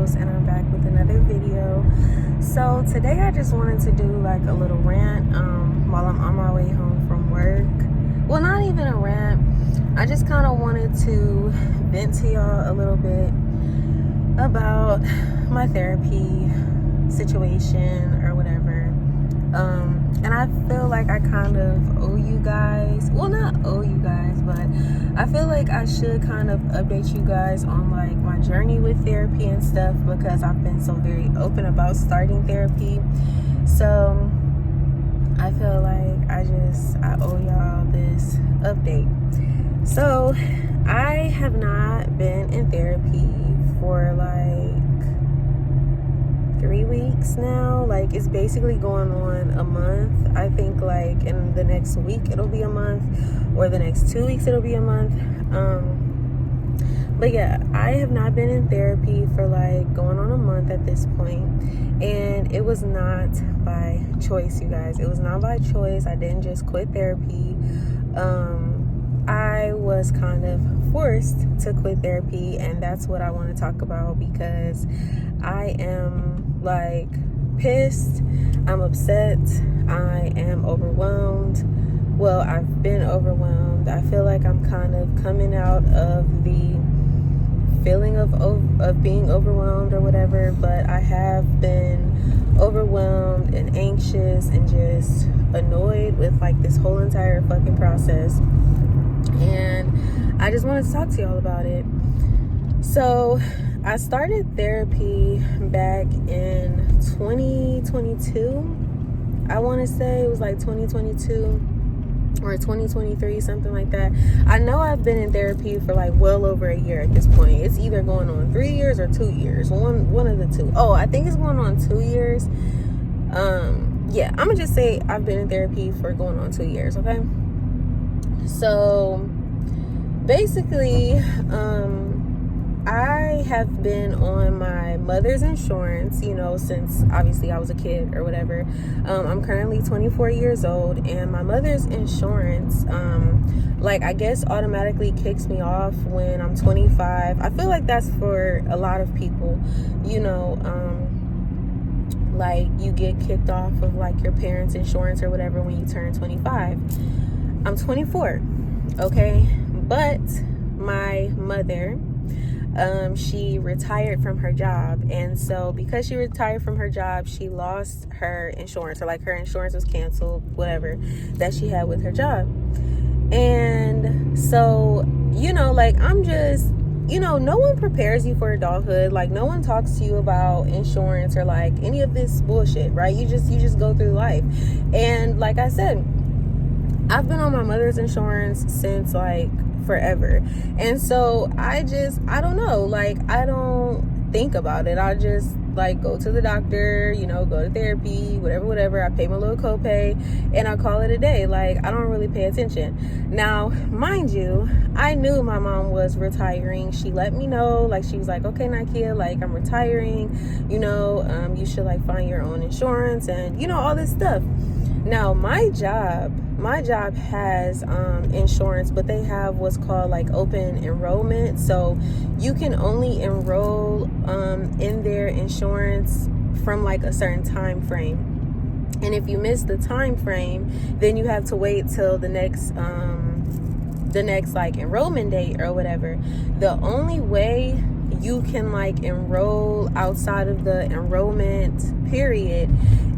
Rose, and I'm back with another video. So today I just wanted to do like a little rant while I'm on my way home from work. Well, not even a rant. I just kind of wanted to vent to y'all a little bit about my therapy situation or whatever. And I feel like I kind of owe you guys, well, not owe you guys, but I feel like I should kind of update you guys on like my journey with therapy and stuff, because I've been so very open about starting therapy. So I feel like I owe y'all this update. So I have not been in therapy for like 3 weeks now. Like, it's basically going on a month. I think like in the next week it'll be a month, or the next 2 weeks it'll be a month. But yeah, I have not been in therapy for like going on a month at this point, and it was not by choice, you guys. It was not by choice. I didn't just quit therapy. I was kind of forced to quit therapy, and that's what I want to talk about, because I am like pissed, I'm upset, I am overwhelmed. Well, I've been overwhelmed. I feel like I'm kind of coming out of the feeling of being overwhelmed or whatever, but I have been overwhelmed and anxious and just annoyed with like this whole entire fucking process. And I just wanted to talk to y'all about it. So I started therapy back in 2022. I want to say it was like 2022 or 2023, something like that. I know I've been in therapy for like well over a year at this point. It's either going on 3 years or 2 years. One of the two. Oh, I think it's going on 2 years. Yeah, I'm gonna just say I've been in therapy for going on 2 years, okay? So basically, I have been on my mother's insurance, since obviously I was a kid or whatever. I'm currently 24 years old, and my mother's insurance, I guess automatically kicks me off when I'm 25. I feel like that's for a lot of people, like you get kicked off of like your parents' insurance or whatever when you turn 25. I'm 24, okay? But my mother, she retired from her job, and so because she retired from her job, she lost her insurance, or like her insurance was canceled, whatever, that she had with her job. And so, I'm just, no one prepares you for adulthood. Like, no one talks to you about insurance or like any of this bullshit, right? You just go through life. And like I said, I've been on my mother's insurance since like forever. And so I don't know, like I don't think about it. I just like go to the doctor, go to therapy, whatever. I pay my little copay and I call it a day. Like, I don't really pay attention. Now, mind you, I knew my mom was retiring. She let me know, like she was like, okay, Nakia, like I'm retiring, you should like find your own insurance and all this stuff. Now, my job has insurance, but they have what's called like open enrollment. So you can only enroll in their insurance from like a certain time frame. And if you miss the time frame, then you have to wait till the next like enrollment date or whatever. The only way you can like enroll outside of the enrollment period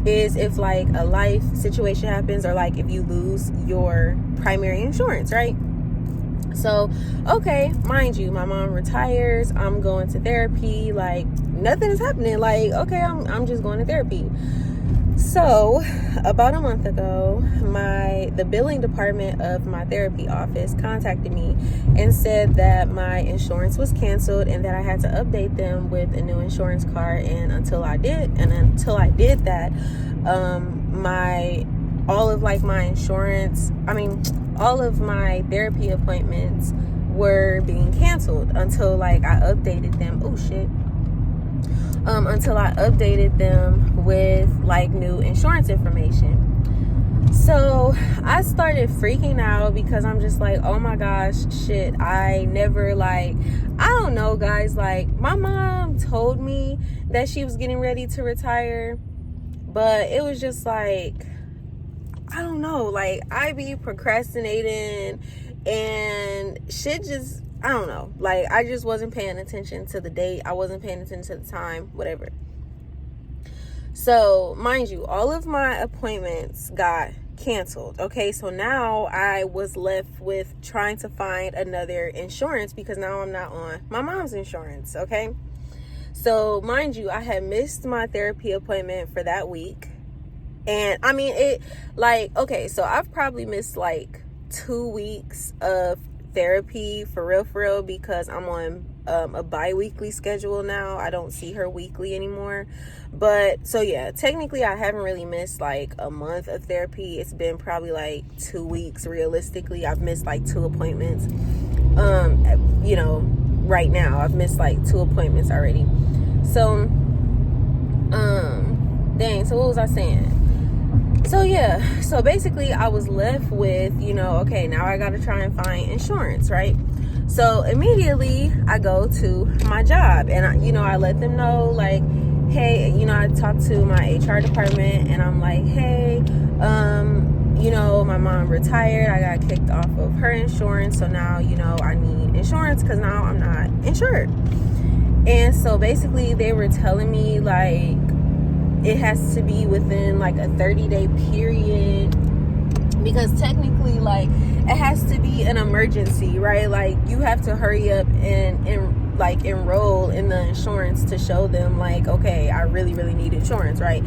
is if like a life situation happens, or like if you lose your primary insurance, right? So, okay, mind you, my mom retires, I'm going to therapy, like nothing is happening. Like, okay, I'm just going to therapy. So about a month ago, the billing department of my therapy office contacted me and said that my insurance was canceled and that I had to update them with a new insurance card. And until I did that, all of my therapy appointments were being canceled until like I updated them. Until I updated them with like new insurance information. So I started freaking out because I'm just like, oh my gosh, shit, I don't know, guys. Like, my mom told me that she was getting ready to retire. But it was just like, I don't know, like, I be procrastinating and shit just, I don't know. Like, I just wasn't paying attention to the date. I wasn't paying attention to the time, whatever. So, mind you, all of my appointments got canceled. Okay, so now I was left with trying to find another insurance because now I'm not on my mom's insurance. Okay, so mind you, I had missed my therapy appointment for that week. And I mean, it, like, okay, so I've probably missed like 2 weeks of therapy for real, because I'm on a bi-weekly schedule now. I don't see her weekly anymore. But so yeah, technically I haven't really missed like a month of therapy. It's been probably like 2 weeks realistically. I've missed like 2 appointments. You know, right now I've missed like 2 appointments already. So dang, so what was I saying? So yeah, so basically I was left with, you know, okay, now I gotta try and find insurance, right? So immediately I go to my job and I let them know, like, hey, I talked to my HR department and I'm like, hey, my mom retired. I got kicked off of her insurance. So now, I need insurance because now I'm not insured. And so basically they were telling me like, it has to be within like a 30-day period because technically like it has to be an emergency, right? Like you have to hurry up and like enroll in the insurance to show them like, okay, I really need insurance, right?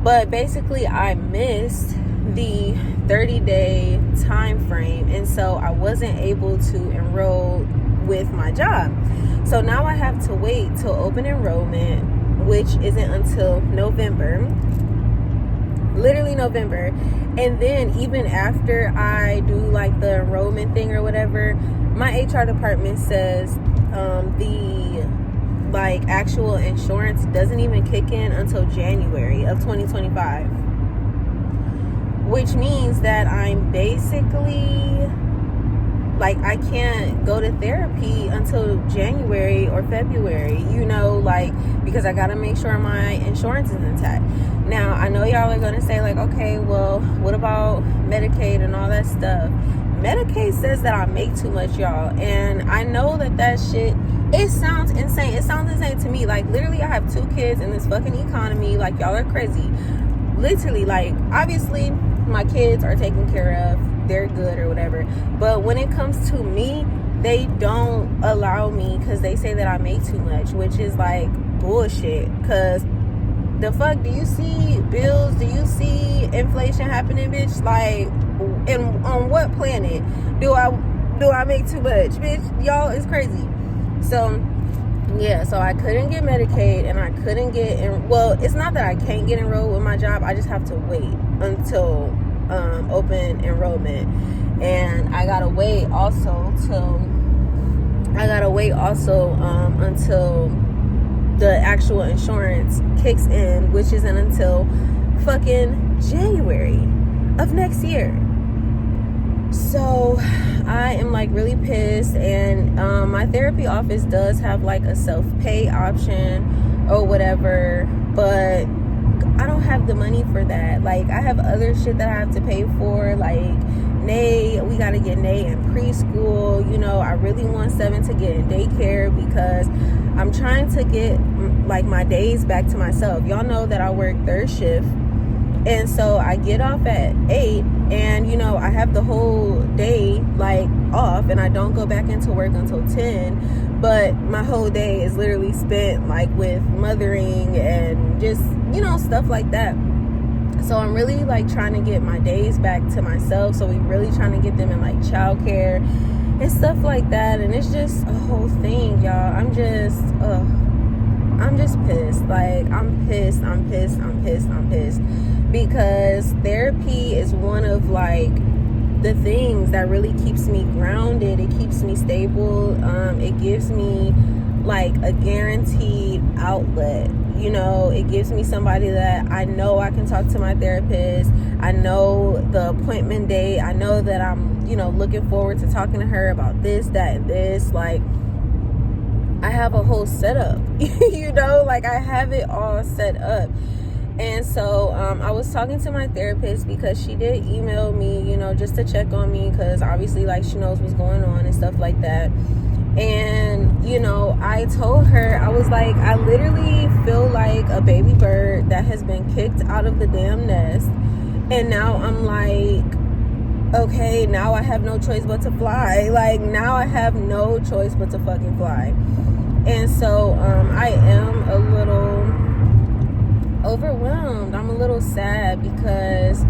But basically I missed the 30-day time frame, and so I wasn't able to enroll with my job. So now I have to wait till open enrollment, which isn't until November, literally November. And then even after I do like the enrollment thing or whatever, my HR department says the like actual insurance doesn't even kick in until January of 2025, which means that I'm basically like I can't go to therapy until January or February, because I gotta make sure my insurance is intact. Now, I know y'all are gonna say like, okay, well, what about Medicaid and all that stuff? Medicaid says that I make too much, y'all. And I know that shit, it sounds insane. It sounds insane to me. Like, literally, I have 2 kids in this fucking economy. Like, y'all are crazy. Literally, like, obviously, my kids are taken care of. They're good or whatever. But when it comes to me, they don't allow me because they say that I make too much, which is like bullshit. Because the fuck, do you see bills? Do you see inflation happening, bitch? Like, and on what planet do I make too much, bitch? Y'all is crazy. So yeah, so I couldn't get Medicaid and I couldn't get it's not that I can't get enrolled with my job. I just have to wait until open enrollment, and I gotta wait also until the actual insurance kicks in, which isn't until fucking January of next year. So I am like really pissed, and my therapy office does have like a self-pay option or whatever, but I don't have the money for that. Like, I have other shit that I have to pay for, like we gotta get Nay in preschool. I really want Seven to get in daycare because I'm trying to get like my days back to myself. Y'all know that I work third shift, and so I get off at 8, and I have the whole day like off, and I don't go back into work until 10. But my whole day is literally spent like with mothering and just stuff like that. So I'm really like trying to get my days back to myself. So we really trying to get them in like childcare and stuff like that. And it's just a whole thing, y'all. I'm just pissed. Like, I'm pissed because therapy is one of like the things that really keeps me grounded. It keeps me stable. It gives me like a guaranteed outlet. It gives me somebody that I know I can talk to my therapist. I know the appointment date. I know that I'm looking forward to talking to her about this, that, and this. Like, I have a whole setup. You know, like I have it all set up. And so I was talking to my therapist because she did email me, you know, just to check on me, because obviously, like, she knows what's going on and stuff like that. And, you know, I told her, I was like, I literally feel like a baby bird that has been kicked out of the damn nest. And now I'm like, okay, now I have no choice but to fly. Like, now I have no choice but to fucking fly. And so I am a little overwhelmed. I'm a little sad because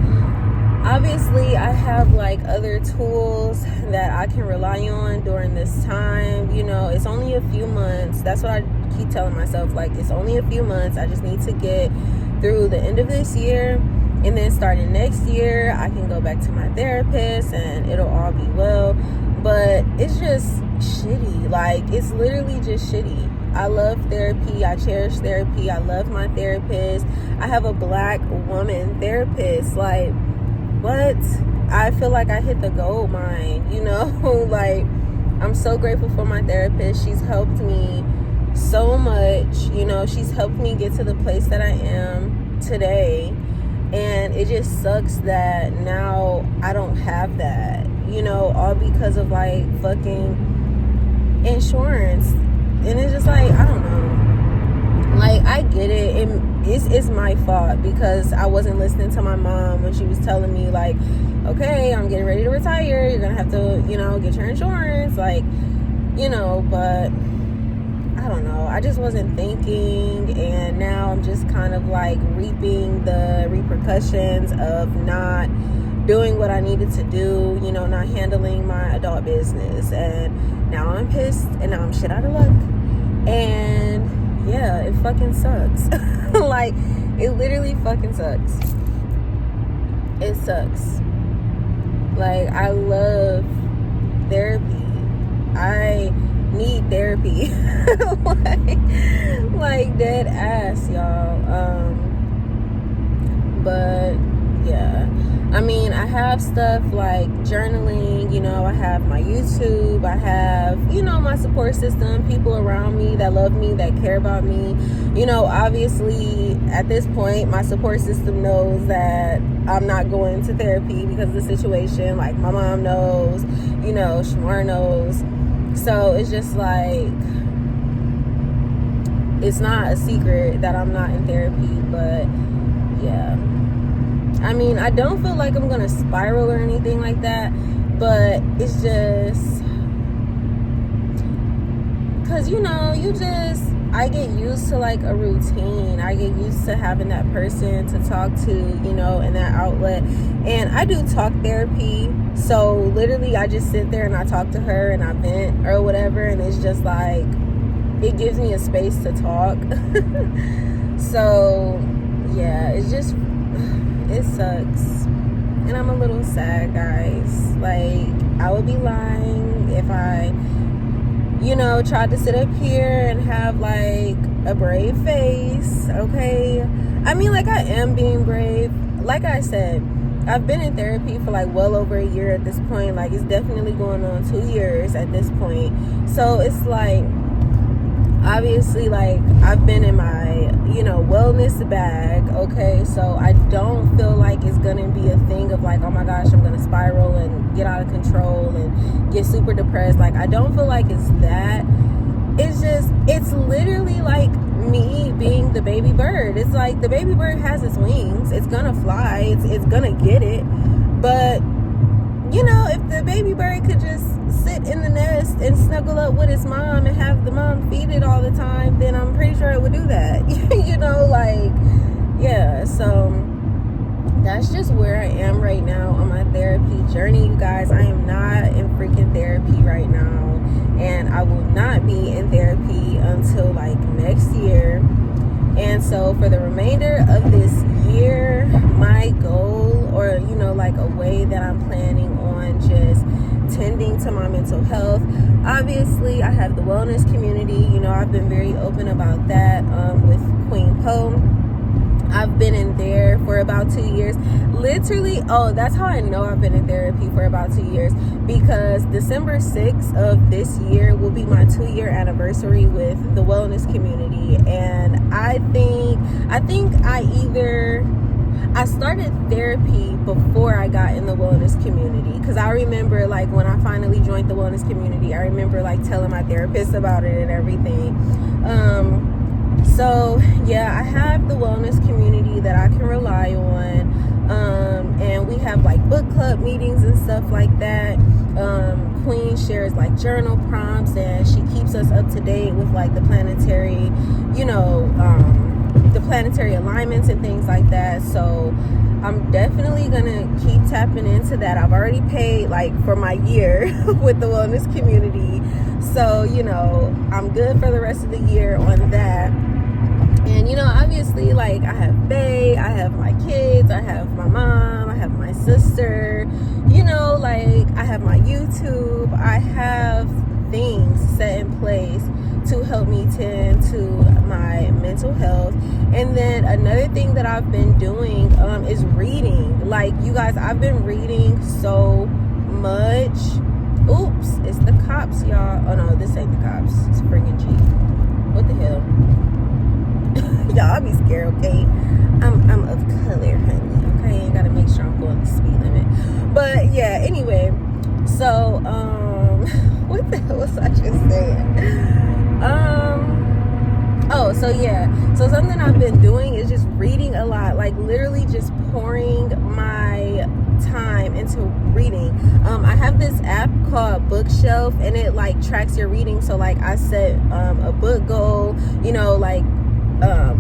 obviously I have like other tools that I can rely on during this time. You know, it's only a few months. That's what I keep telling myself. Like, it's only a few months. I just need to get through the end of this year, and then starting next year I can go back to my therapist and it'll all be well. But it's just shitty. Like, it's literally just shitty. I love therapy. I cherish therapy. I love my therapist. I have a Black woman therapist. Like, what? I feel like I hit the gold mine, you know? Like, I'm so grateful for my therapist. She's helped me so much. You know, she's helped me get to the place that I am today. And it just sucks that now I don't have that, you know, all because of like fucking insurance. And it's just like, I don't know. Like, I get it. It's my fault because I wasn't listening to my mom when she was telling me, like, okay, I'm getting ready to retire. You're going to have to, you know, get your insurance. Like, you know, but I don't know. I just wasn't thinking. And now I'm just kind of like reaping the repercussions of not doing what I needed to do, you know, not handling my adult business. And now I'm pissed and now I'm shit out of luck. And yeah, it fucking sucks. Like, it literally fucking sucks. It sucks. Like, I love therapy. I need therapy. like dead ass, y'all. But yeah, I mean, I have stuff like journaling, you know, I have my YouTube, I have, you know, my support system, people around me that love me, that care about me. You know, obviously at this point, my support system knows that I'm not going to therapy because of the situation. Like, my mom knows, you know, Shamar knows. So it's just like, it's not a secret that I'm not in therapy. But yeah, I mean, I don't feel like I'm gonna spiral or anything like that, but it's just because, you know, I get used to like a routine. I get used to having that person to talk to, you know, and that outlet. And I do talk therapy, so literally I just sit there and I talk to her and I vent or whatever, and it's just like, it gives me a space to talk. So yeah, it's just, it sucks. And I'm a little sad, guys. Like, I would be lying if I, you know, tried to sit up here and have like a brave face, okay? I mean, like, I am being brave. Like I said, I've been in therapy for like well over a year at this point. Like, it's definitely going on 2 years at this point. So it's like, obviously, like, I've been in my, you know, wellness bag, okay? So I don't feel like it's gonna be a thing of like, oh my gosh, I'm gonna spiral and get out of control and get super depressed. Like, I don't feel like it's that. It's just, it's literally like me being the baby bird. It's like, the baby bird has its wings. It's gonna fly. It's gonna get it. But, you know, if the baby bird could just sit in the nest and snuggle up with its mom and have the mom feed it all the time, then I'm pretty sure it would do that. You know, like, yeah. So that's just where I am right now on my therapy journey, you guys. I am not in freaking therapy right now, and I will not be in therapy until like next year. And so for the remainder of this year, my goal, or, you know, like a way that I'm planning on just tending to my mental health. Obviously, I have the wellness community. You know, I've been very open about that with Queen Poe. I've been in there for about 2 years. Literally, that's how I know I've been in therapy for about 2 years, because December 6th of this year will be my 2-year anniversary with the wellness community. And I think I started therapy before I got in the wellness community, because I remember like when I finally joined the wellness community, I remember like telling my therapist about it and everything. So yeah, I have the wellness community that I can rely on, and we have like book club meetings and stuff like that. Queen shares like journal prompts, and she keeps us up to date with like the planetary, the planetary alignments and things like that. So I'm definitely gonna keep tapping into that. I've already paid like for my year with the wellness community, so I'm good for the rest of the year on that. And obviously, like, I have Bae, I have my kids, I have my mom, I have my sister, like I have my YouTube, I have things set in place to help me tend to my mental health. And then another thing that I've been doing is reading. Like, you guys, I've been reading so much. Oops, it's the cops, y'all. Oh no, this ain't the cops, it's friggin' G. What the hell? Y'all, I be scared, okay? I'm of color, honey, okay? I gotta make sure I'm going the speed limit. But yeah, anyway, so what the hell was I just saying? So yeah, so something I've been doing is just reading a lot, like literally just pouring my time into reading. I have this app called Bookshelf, and it like tracks your reading. So like I set a book goal,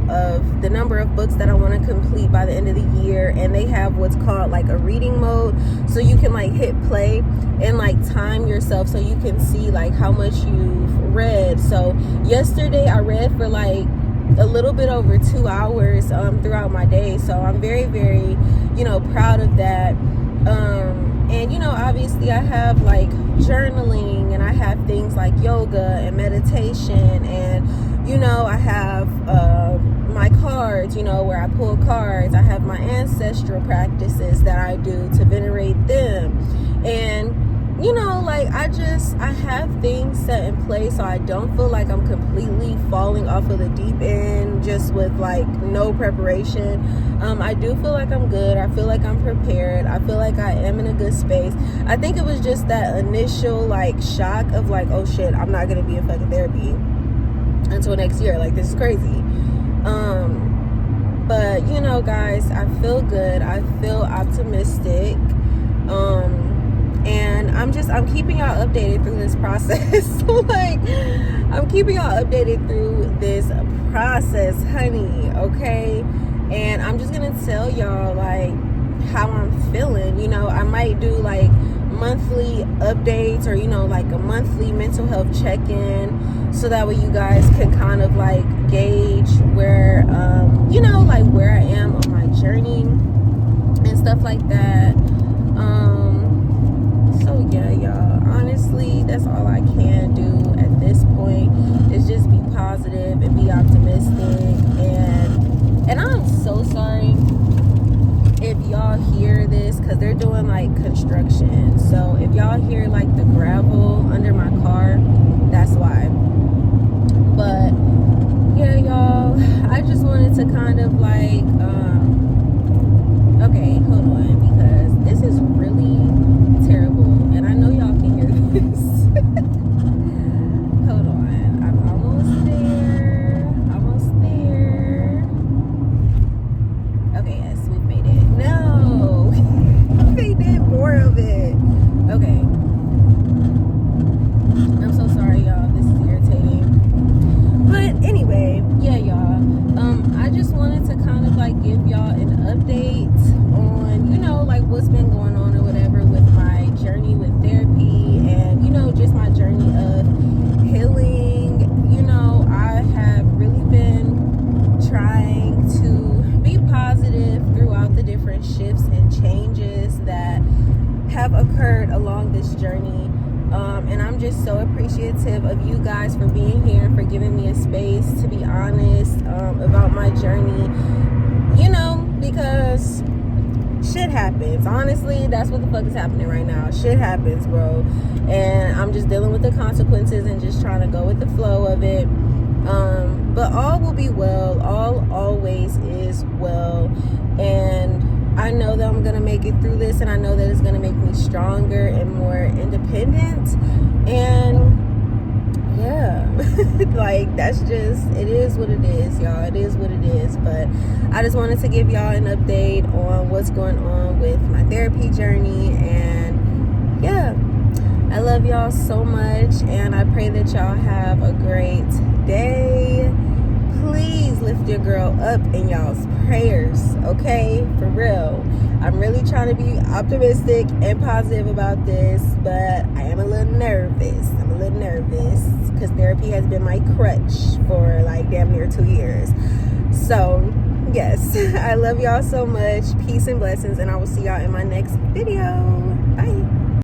of the number of books that I want to complete by the end of the year, and they have what's called like a reading mode, so you can like hit play and like time yourself so you can see like how much you've read. So yesterday I read for like a little bit over 2 hours throughout my day, so I'm very, very proud of that. And obviously I have like journaling, and I have things like yoga and meditation, and I have my cards, where I pull cards. I have my ancestral practices that I do to venerate them. And like I have things set in place, so I don't feel like I'm completely falling off of the deep end just with like no preparation. I do feel like I'm good. I feel like I'm prepared. I feel like I am in a good space. I think it was just that initial like shock of like, oh shit, I'm not gonna be in fucking therapy until next year. Like, this is crazy. But guys, I feel good. I feel optimistic. And I'm keeping y'all updated through this process. Like, I'm keeping y'all updated through this process, honey, okay? And I'm just gonna tell y'all like how I'm feeling. I might do like monthly updates, or like a monthly mental health check-in, so that way you guys can kind of like gauge where like where I am on my journey and stuff like that. So yeah, y'all, honestly, that's all I can do at this point, is just be positive and be optimistic. And I'm so sorry if y'all hear this, because they're doing like construction. So if y'all hear like the gravel under my car, that's why. But yeah, y'all, I just wanted to kind of like okay, hold on, because this is really terrible, and I know y'all can hear this. Hold on, I'm almost there. Okay, yes, we've made it. No, they did more of it. Okay, I'm so sorry, y'all, this is irritating. But anyway, yeah, y'all, I just wanted to kind of like give y'all an update on like what's been going on or whatever with my journey with therapy, and just my journey of healing. I have really been trying to be positive throughout the different shifts and changes that have occurred along this journey. And I'm just so appreciative of you guys for being here and for giving me a space to be honest about my journey. because shit happens. Honestly, that's what the fuck is happening right now. Shit happens, bro. And I'm just dealing with the consequences and just trying to go with the flow of it. But all will be well. All always is well. And I know that I'm going to make it through this. And I know that it's going to make me stronger and more independent. And yeah, like, that's just, it is what it is, y'all. It is what it is. But I just wanted to give y'all an update on what's going on with my therapy journey. And yeah, I love y'all so much, and I pray that y'all have a great day. Please lift your girl up in y'all's prayers, okay? For real. I'm really trying to be optimistic and positive about this, but I am a little nervous. I'm a little nervous because therapy has been my crutch for like damn near 2 years. So, yes, I love y'all so much. Peace and blessings, and I will see y'all in my next video. Bye.